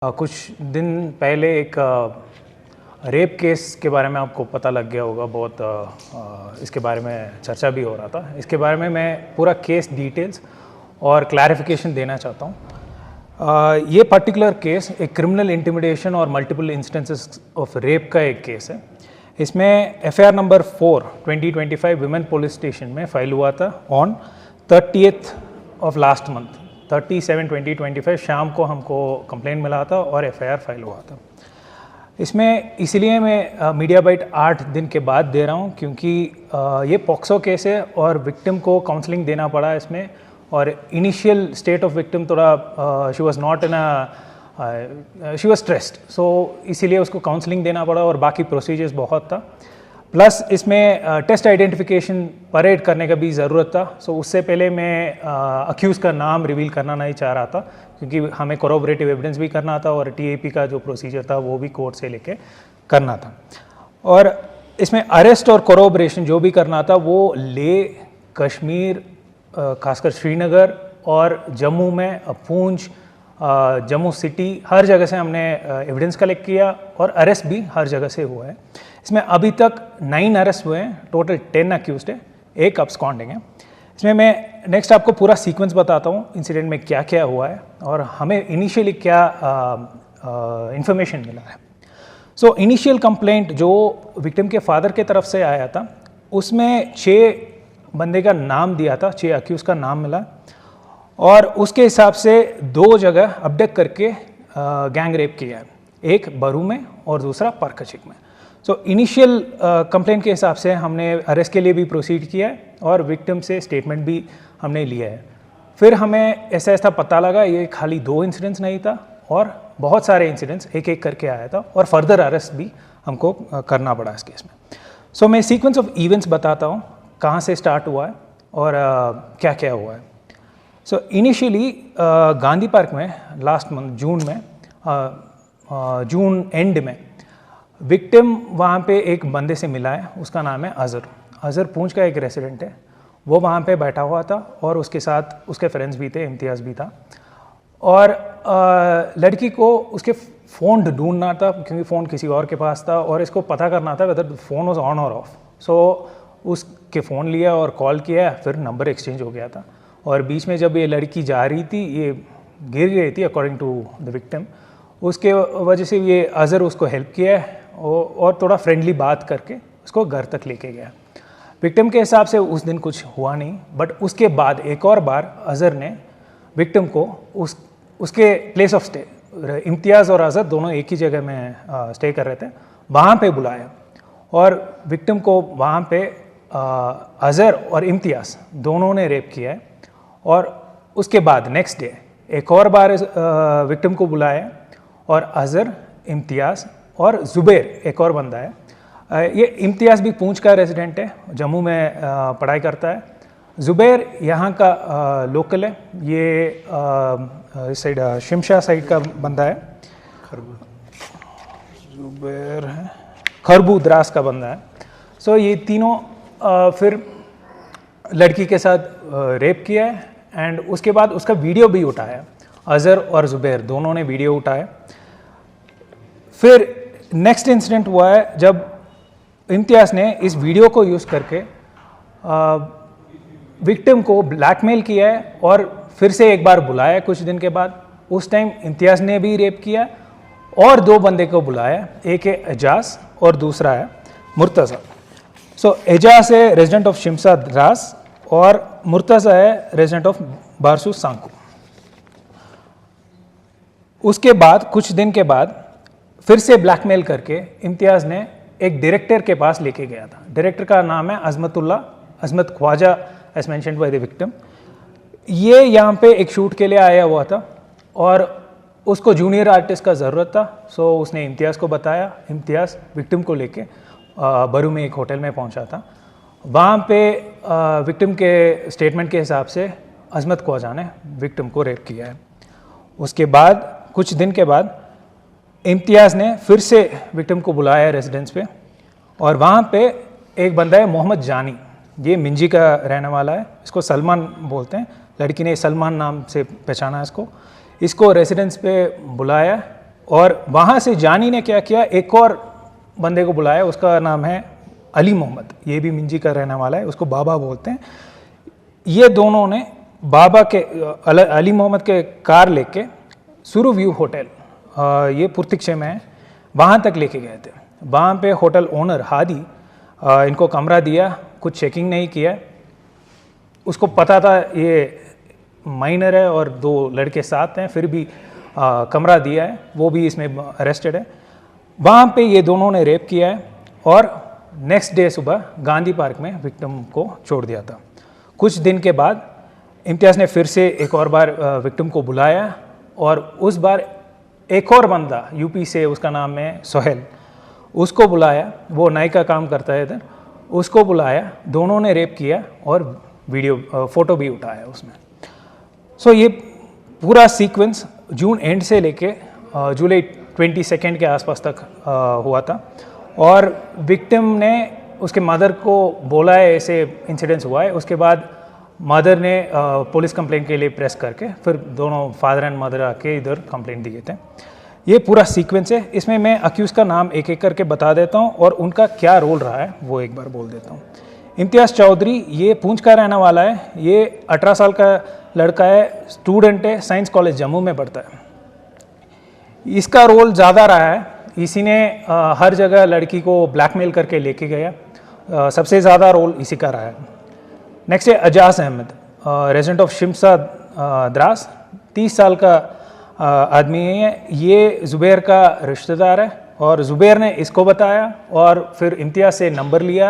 कुछ दिन पहले एक रेप केस के बारे में आपको पता लग गया होगा। बहुत इसके बारे में चर्चा भी हो रहा था। इसके बारे में मैं पूरा केस डिटेल्स और क्लैरिफिकेशन देना चाहता हूँ। ये पर्टिकुलर केस एक क्रिमिनल इंटिमिडेशन और मल्टीपल इंस्टेंसेस ऑफ रेप का एक केस है। इसमें FIR number 4 2025 women police station में फाइल हुआ था on 30th of last month 37/2025 शाम को हमको कंप्लेंट मिला था और एफआईआर फाइल हुआ था। इसमें इसलिए मैं मीडिया बाइट 8 दिन के बाद दे रहा हूँ क्योंकि ये पॉक्सो केस है और विक्टिम को काउंसलिंग देना पड़ा इसमें। और इनिशियल स्टेट ऑफ विक्टिम थोड़ा she was not in she was stressed, so इसीलिए उसको काउंसलिंग देना पड़ा और बाकी प्रोसीजर्स बहुत था। प्लस इसमें टेस्ट आइडेंटिफिकेशन परेड करने का भी ज़रूरत था। सो उससे पहले मैं अक्यूज़ का नाम रिवील करना नहीं चाह रहा था क्योंकि हमें कोरोबरेटिव एविडेंस भी करना था और टीएपी का जो प्रोसीजर था वो भी कोर्ट से लेके करना था। और इसमें अरेस्ट और कोरोबरेशन जो भी करना था वो लेह, कश्मीर, खासकर श्रीनगर और जम्मू में, पूंछ, जम्मू सिटी, हर जगह से हमने एविडेंस कलेक्ट किया और अरेस्ट भी हर जगह से हुआ है। इसमें अभी तक 9 अरेस्ट हुए हैं, टोटल 10 अक्यूज्ड है, 1 अब्सकॉन्डिंग है। इसमें मैं नेक्स्ट आपको पूरा सीक्वेंस बताता हूँ इंसिडेंट में क्या क्या हुआ है और हमें इनिशियली क्या इंफॉर्मेशन मिला है। सो इनिशियल कंप्लेंट जो विक्टिम के फादर के तरफ से आया था उसमें 6 बंदे का नाम दिया था, 6 अक्यूज का नाम मिला और उसके हिसाब से 2 जगह अबडक्ट करके गैंग रेप किया है, एक बरू में और दूसरा परकचिक में। सो इनिशियल कंप्लेंट के हिसाब से हमने अरेस्ट के लिए भी प्रोसीड किया है और विक्टिम से स्टेटमेंट भी हमने लिया है। फिर हमें ऐसा ऐसा पता लगा ये खाली 2 इंसिडेंट्स नहीं था और बहुत सारे इंसिडेंट्स एक एक करके आया था और फर्दर अरेस्ट भी हमको करना पड़ा इस केस में। सो मैं सीक्वेंस ऑफ इवेंट्स बताता हूँ कहाँ से स्टार्ट हुआ है और क्या क्या हुआ है। सो इनिशियली गांधी पार्क में लास्ट मंथ जून में जून एंड में विक्टिम वहाँ पे एक बंदे से मिला है, उसका नाम है अज़र पूंछ का एक रेसिडेंट है। वो वहाँ पे बैठा हुआ था और उसके साथ उसके फ्रेंड्स भी थे, इम्तियाज़ भी था। और लड़की को उसके फ़ोन ढूंढना था क्योंकि फ़ोन किसी और के पास था और इसको पता करना था वेदर फ़ोन वाज ऑन और ऑफ। सो उसके फ़ोन लिया और कॉल किया, फिर नंबर एक्सचेंज हो गया था। और बीच में जब ये लड़की जा रही थी ये गिर गई थी अकॉर्डिंग टू द विक्टिम, उसके वजह से ये अज़र उसको हेल्प किया है और थोड़ा फ्रेंडली बात करके उसको घर तक लेके गया। विक्टिम के हिसाब से उस दिन कुछ हुआ नहीं, बट उसके बाद एक और बार अज़र ने विक्टिम को उसके प्लेस ऑफ स्टे, इम्तियाज़ और अज़र दोनों एक ही जगह में स्टे कर रहे थे, वहाँ पे बुलाया और विक्टिम को वहाँ पे अज़र और इम्तियाज़ दोनों ने रेप किया है। और उसके बाद नेक्स्ट डे एक और बार विक्टिम को बुलाया और अज़र, इम्तियाज़ और ज़ुबैर एक और बंदा है। ये इम्तियाज़ भी पूंछ का रेजिडेंट है, जम्मू में पढ़ाई करता है। ज़ुबैर यहाँ का लोकल है, ये इस साइड शिमशा साइड का बंदा है। ज़ुबैर है खरबू द्रास का बंदा है। सो ये तीनों फिर लड़की के साथ रेप किया है एंड उसके बाद उसका वीडियो भी उठाया। अज़र और ज़ुबैर दोनों ने वीडियो उठाया। फिर नेक्स्ट इंसिडेंट हुआ है जब इम्तियाज़ ने इस वीडियो को यूज़ करके विक्टिम को ब्लैकमेल किया है और फिर से एक बार बुलाया कुछ दिन के बाद। उस टाइम इम्तियाज़ ने भी रेप किया और 2 बंदे को बुलाया, एक है एजाज और दूसरा है मुर्तज़ा। सो एजाज है रेजिडेंट ऑफ शिमशा द्रास और मुर्तज़ा है रेजिडेंट ऑफ बारसू सांकू। उसके बाद कुछ दिन के बाद फिर से ब्लैकमेल करके इम्तियाज़ ने एक डायरेक्टर के पास लेके गया था। डायरेक्टर का नाम है Azmat Khwaja as mentioned by the victim. ये यहाँ पे एक शूट के लिए आया हुआ था और उसको जूनियर आर्टिस्ट का ज़रूरत था। सो उसने इम्तियाज़ को बताया। इम्तियाज़ विक्टिम को लेके बरू में एक होटल में पहुँचा था। वहाँ पे विक्टिम के स्टेटमेंट के हिसाब से अज़मत ख्वाजा ने विक्टिम को रेप किया है। उसके बाद कुछ दिन के बाद इम्तियाज़ ने फिर से विक्टिम को बुलाया रेजिडेंस पे और वहाँ पे एक बंदा है मोहम्मद जानी, ये मिंजी का रहने वाला है, इसको सलमान बोलते हैं। लड़की ने सलमान नाम से पहचाना इसको रेजिडेंस पे बुलाया और वहाँ से जानी ने क्या किया, एक और बंदे को बुलाया, उसका नाम है अली मोहम्मद, ये भी मिंजी का रहने वाला है, उसको बाबा बोलते हैं। ये दोनों ने बाबा के अली मोहम्मद के कार लेके सुरु व्यू होटल, ये पुर्तिक्षे में है, वहाँ तक लेके गए थे। वहाँ पे होटल ओनर हादी इनको कमरा दिया, कुछ चेकिंग नहीं किया, उसको पता था ये माइनर है और 2 लड़के साथ हैं, फिर भी कमरा दिया है, वो भी इसमें अरेस्टेड है। वहाँ पे ये दोनों ने रेप किया है और नेक्स्ट डे सुबह गांधी पार्क में विक्टिम को छोड़ दिया था। कुछ दिन के बाद इम्तियाज़ ने फिर से एक और बार विक्टिम को बुलाया और उस बार एक और बंदा यूपी से, उसका नाम है सोहेल, उसको बुलाया, वो नाई का काम करता है इधर, उसको बुलाया, दोनों ने रेप किया और वीडियो फ़ोटो भी उठाया उसमें। सो ये पूरा सीक्वेंस जून एंड से लेके जुलाई 22 के आसपास तक हुआ था। और विक्टिम ने उसके मदर को बोला है ऐसे इंसिडेंट्स हुआ है। उसके बाद मदर ने पुलिस कंप्लेंट के लिए प्रेस करके फिर दोनों फादर एंड मदर आके इधर कंप्लेंट दिए थे। ये पूरा सीक्वेंस है। इसमें मैं अक्यूज़ का नाम एक एक करके बता देता हूँ और उनका क्या रोल रहा है वो एक बार बोल देता हूँ। इम्तियाज़ चौधरी ये पूंछ का रहने वाला है। ये 18 साल का लड़का है, स्टूडेंट है, साइंस कॉलेज जम्मू में पढ़ता है। इसका रोल ज़्यादा रहा है, इसी ने हर जगह लड़की को ब्लैकमेल करके लेके गया। सबसे ज़्यादा रोल इसी का रहा है। नेक्स्ट है अजाज अहमद, रेजिडेंट ऑफ शिमसा द्रास, 30 साल का आदमी है। ये ज़ुबैर का रिश्तेदार है और ज़ुबैर ने इसको बताया और फिर इम्तियाज़ से नंबर लिया।